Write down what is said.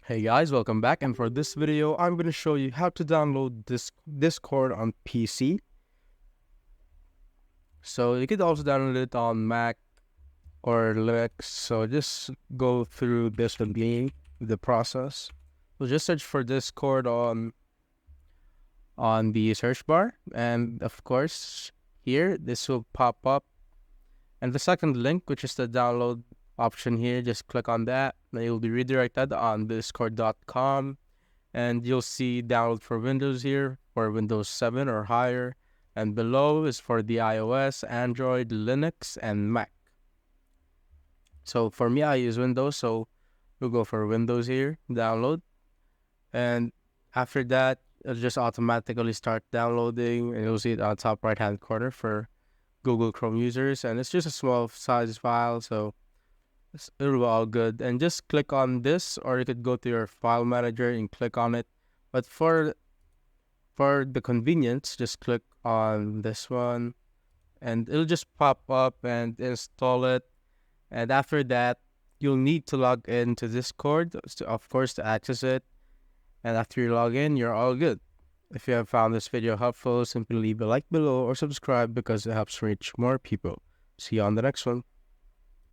Hey guys, welcome back, and for this video I'm going to show you how to download this Discord on PC. So you could also download it on Mac or Linux, so just go through this with me, the process. So just search for Discord on the search bar, and of course here this will pop up, and the second link, which is the download option here, just click on that and you'll be redirected on discord.com. And you'll see download for Windows here for Windows 7 or higher, and below is for the iOS, Android, Linux, and Mac. So for me, I use Windows, so we'll go for Windows here, download, and after that it'll just automatically start downloading, and you'll see it on top right hand corner for Google Chrome users, and it's just a small size file, so it'll be all good. And just click on this, or you could go to your file manager and click on it. But for the convenience, just click on this one, and it'll just pop up and install it. And after that, you'll need to log into Discord, of course, to access it. And after you log in, you're all good. If you have found this video helpful, simply leave a like below or subscribe because it helps reach more people. See you on the next one.